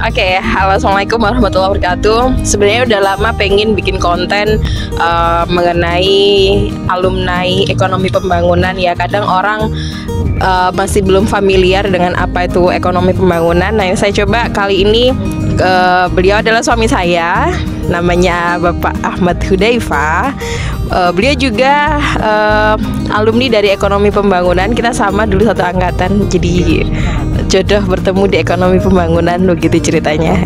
Oke, halo, assalamualaikum warahmatullahi wabarakatuh. Sebenarnya udah lama pengen bikin konten mengenai alumni ekonomi pembangunan ya. Kadang orang masih belum familiar dengan apa itu ekonomi pembangunan. Nah, yang saya coba kali ini, beliau adalah suami saya, namanya Bapak Ahmad Hudzaifah. Beliau juga alumni dari ekonomi pembangunan. Kita sama dulu satu angkatan, jadi jodoh bertemu di ekonomi pembangunan, begitu ceritanya.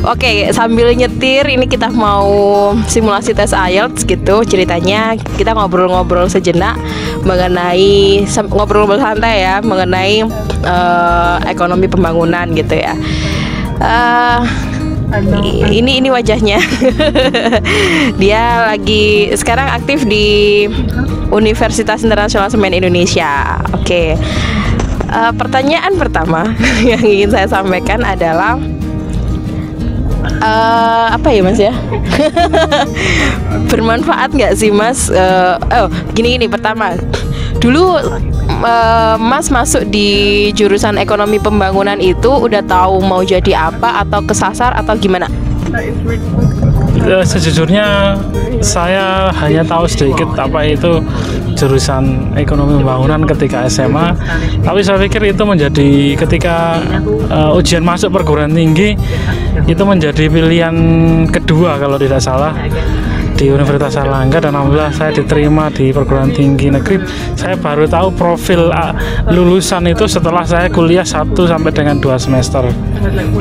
Oke, sambil nyetir ini kita mau simulasi tes IELTS gitu ceritanya. Kita ngobrol-ngobrol sejenak mengenai ngobrol santai ya mengenai ekonomi pembangunan gitu ya. Ini wajahnya. Dia lagi sekarang aktif di Universitas Internasional Semen Indonesia. Oke. Pertanyaan pertama yang ingin saya sampaikan adalah apa ya Mas ya? Bermanfaat nggak sih Mas? Gini pertama. Dulu Mas masuk di jurusan ekonomi pembangunan itu udah tahu mau jadi apa atau kesasar atau gimana? Sejujurnya saya hanya tahu sedikit apa itu jurusan ekonomi pembangunan ketika SMA. Tapi saya pikir itu menjadi ketika ujian masuk perguruan tinggi itu menjadi pilihan kedua kalau tidak salah di Universitas Airlangga, dan alhamdulillah saya diterima di perguruan tinggi negeri. Saya baru tahu profil lulusan itu setelah saya kuliah 1 sampai dengan 2 semester.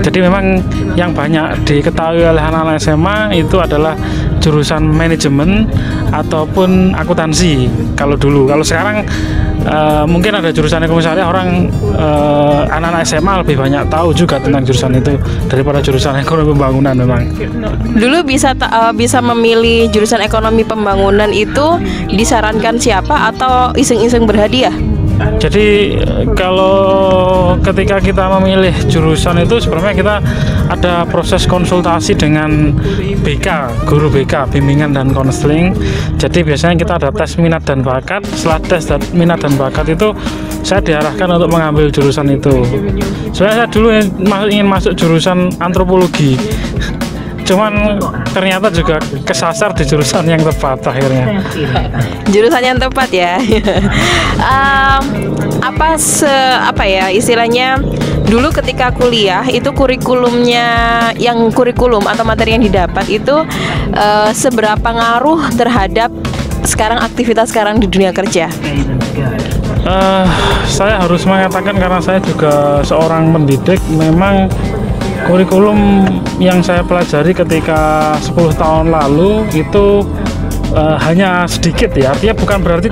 Jadi memang yang banyak diketahui oleh anak-anak SMA itu adalah jurusan manajemen ataupun akuntansi kalau dulu. Kalau sekarang mungkin ada jurusan ekonomi syariah, orang anak-anak SMA lebih banyak tahu juga tentang jurusan itu daripada jurusan ekonomi pembangunan. Memang dulu bisa memilih jurusan ekonomi pembangunan itu disarankan siapa atau iseng-iseng berhadiah? Jadi kalau ketika kita memilih jurusan itu sebenarnya kita ada proses konsultasi dengan BK, guru BK, bimbingan dan konseling. Jadi biasanya kita ada tes minat dan bakat. Setelah tes minat dan bakat itu saya diarahkan untuk mengambil jurusan itu. Sebenarnya saya dulu ingin masuk jurusan antropologi, cuman ternyata juga kesasar di jurusan yang tepat akhirnya. Jurusan yang tepat ya. Apa ya istilahnya, dulu ketika kuliah itu kurikulum atau materi yang didapat itu seberapa ngaruh terhadap aktivitas sekarang di dunia kerja? Saya harus mengatakan, karena saya juga seorang pendidik, memang kurikulum yang saya pelajari ketika 10 tahun lalu itu hanya sedikit ya, artinya bukan berarti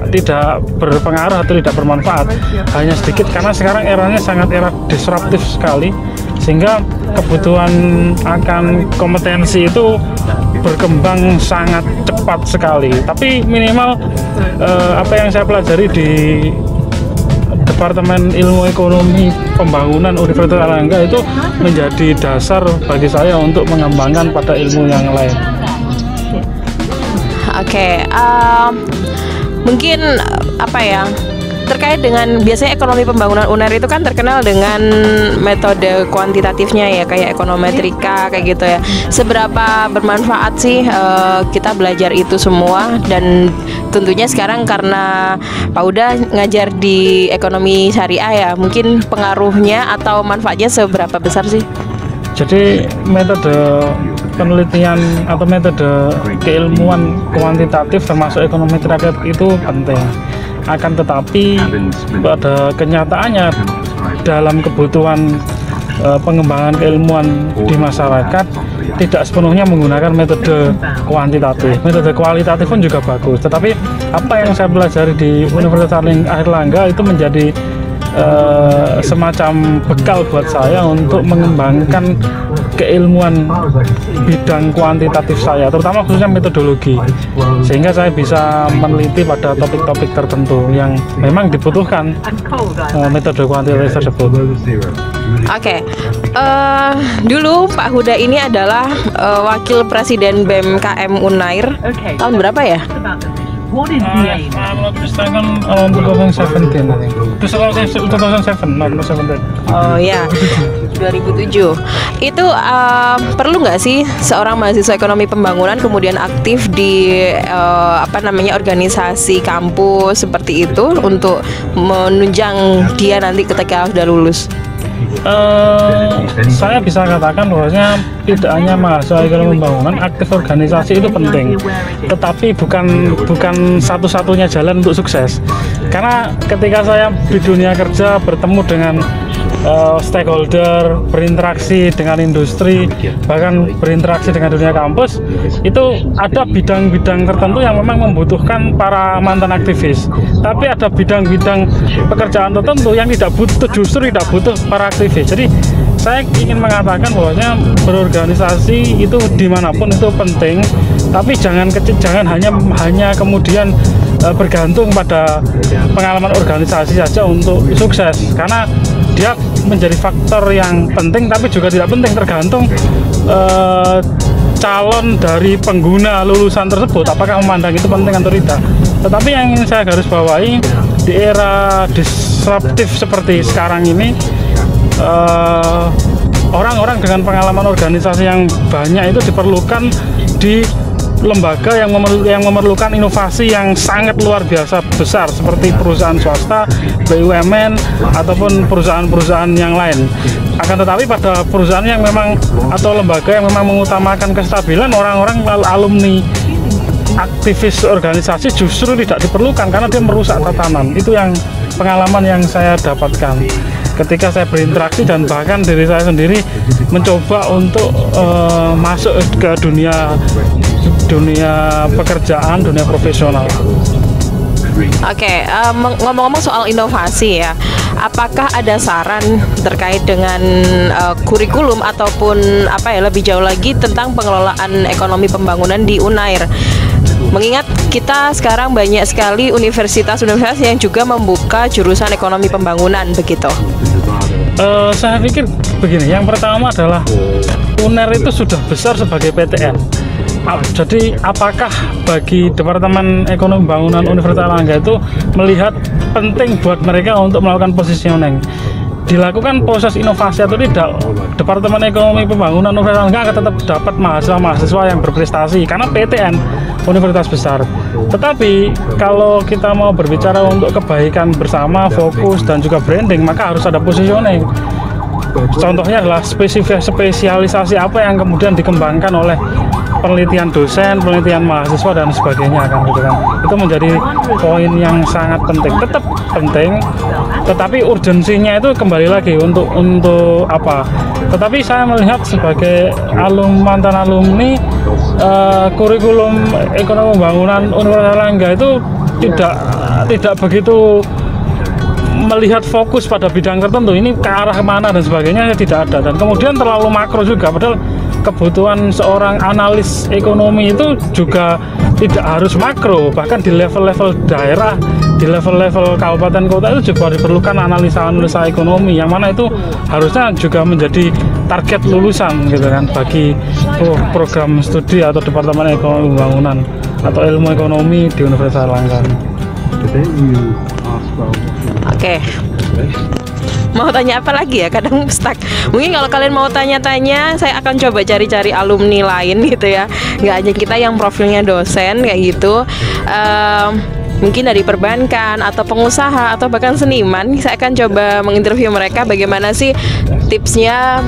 tidak berpengaruh atau tidak bermanfaat, hanya sedikit karena sekarang eranya sangat era disruptif sekali, sehingga kebutuhan akan kompetensi itu berkembang sangat cepat sekali. Tapi minimal apa yang saya pelajari di Departemen Ilmu Ekonomi Pembangunan Universitas Airlangga itu menjadi dasar bagi saya untuk mengembangkan pada ilmu yang lain. Oke, mungkin apa ya, terkait dengan biasanya ekonomi pembangunan UNER itu kan terkenal dengan metode kuantitatifnya ya, kayak ekonometrika kayak gitu ya. Seberapa bermanfaat sih kita belajar itu semua? Dan tentunya sekarang karena Pak Uda ngajar di ekonomi syariah ya, mungkin pengaruhnya atau manfaatnya seberapa besar sih? Jadi metode penelitian atau metode keilmuan kuantitatif termasuk ekonomi rakyat itu penting. Akan tetapi pada kenyataannya dalam kebutuhan pengembangan keilmuan di masyarakat tidak sepenuhnya menggunakan metode kuantitatif. Metode kualitatif pun juga bagus, tetapi apa yang saya pelajari di Universitas Airlangga itu menjadi semacam bekal buat saya untuk mengembangkan keilmuan bidang kuantitatif saya, terutama khususnya metodologi, sehingga saya bisa meneliti pada topik-topik tertentu yang memang dibutuhkan metode kuantitatif tersebut. Oke, dulu Pak Huda ini adalah Wakil Presiden BEM-KM Unair. Tahun berapa ya? What is the aim? I'm not mistaken, around 2017, I think. 2007, not 2017. Oh ya, 2007. Itu perlu nggak sih seorang mahasiswa ekonomi pembangunan kemudian aktif di organisasi kampus seperti itu untuk menunjang dia nanti ketika sudah lulus? Saya bisa katakan bahwasanya tidak hanya mahasiswa ekonomi pembangunan, aktif organisasi itu penting, tetapi bukan satu-satunya jalan untuk sukses. Karena ketika saya di dunia kerja bertemu dengan stakeholder, berinteraksi dengan industri, bahkan berinteraksi dengan dunia kampus, itu ada bidang-bidang tertentu yang memang membutuhkan para mantan aktivis. Tapi ada bidang-bidang pekerjaan tertentu yang justru tidak butuh para aktivis. Jadi saya ingin mengatakan bahwasanya berorganisasi itu dimanapun itu penting, tapi jangan hanya kemudian bergantung pada pengalaman organisasi saja untuk sukses, karena dia menjadi faktor yang penting tapi juga tidak penting, tergantung calon dari pengguna lulusan tersebut apakah memandang itu penting atau tidak. Tetapi yang ingin saya garis bawahi, di era disruptif seperti sekarang ini, orang-orang dengan pengalaman organisasi yang banyak itu diperlukan di lembaga yang memerlukan inovasi yang sangat luar biasa besar seperti perusahaan swasta, BUMN ataupun perusahaan-perusahaan yang lain. Akan tetapi pada perusahaan yang memang atau lembaga yang memang mengutamakan kestabilan, orang-orang alumni aktivis organisasi justru tidak diperlukan karena dia merusak tatanan. Itu yang pengalaman yang saya dapatkan ketika saya berinteraksi dan bahkan diri saya sendiri mencoba untuk masuk ke dunia pekerjaan, dunia profesional. Oke, ngomong-ngomong soal inovasi ya, apakah ada saran terkait dengan kurikulum ataupun lebih jauh lagi tentang pengelolaan ekonomi pembangunan di UNAIR? Mengingat kita sekarang banyak sekali universitas-universitas yang juga membuka jurusan ekonomi pembangunan begitu. Saya pikir begini, yang pertama adalah UNAIR itu sudah besar sebagai PTN. Jadi apakah bagi Departemen Ekonomi Pembangunan Universitas Airlangga itu melihat penting buat mereka untuk melakukan positioning, dilakukan proses inovasi atau tidak, Departemen Ekonomi Pembangunan Universitas Airlangga akan tetap dapat mahasiswa yang berprestasi karena PTN universitas besar. Tetapi kalau kita mau berbicara untuk kebaikan bersama, fokus dan juga branding, maka harus ada positioning. Contohnya adalah spesialisasi apa yang kemudian dikembangkan oleh penelitian dosen, penelitian mahasiswa dan sebagainya kan gitu kan. Itu menjadi poin yang sangat penting. Tetap penting, tetapi urgensinya itu kembali lagi untuk apa? Tetapi saya melihat sebagai mantan alumni kurikulum ekonomi pembangunan Universitas Airlangga itu tidak begitu melihat fokus pada bidang tertentu, ini ke arah mana dan sebagainya tidak ada, dan kemudian terlalu makro juga, padahal kebutuhan seorang analis ekonomi itu juga tidak harus makro, bahkan di level-level daerah, di level-level kabupaten kota itu juga diperlukan analisa-analisa ekonomi yang mana itu harusnya juga menjadi target lulusan gitu kan bagi program studi atau Departemen Ekonomi Pembangunan atau ilmu ekonomi di Universitas Airlangga. Oke. Mau tanya apa lagi ya? Kadang stuck. Mungkin kalau kalian mau tanya-tanya, saya akan coba cari-cari alumni lain gitu ya. Nggak hanya kita yang profilnya dosen kayak gitu. Mungkin dari perbankan atau pengusaha atau bahkan seniman, saya akan coba menginterview mereka bagaimana sih tipsnya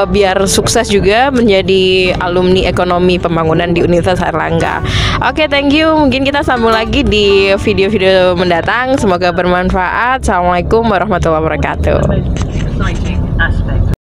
biar sukses juga menjadi alumni ekonomi pembangunan di Universitas Airlangga. Oke, thank you. Mungkin kita sambung lagi di video-video mendatang. Semoga bermanfaat. Assalamualaikum warahmatullahi wabarakatuh.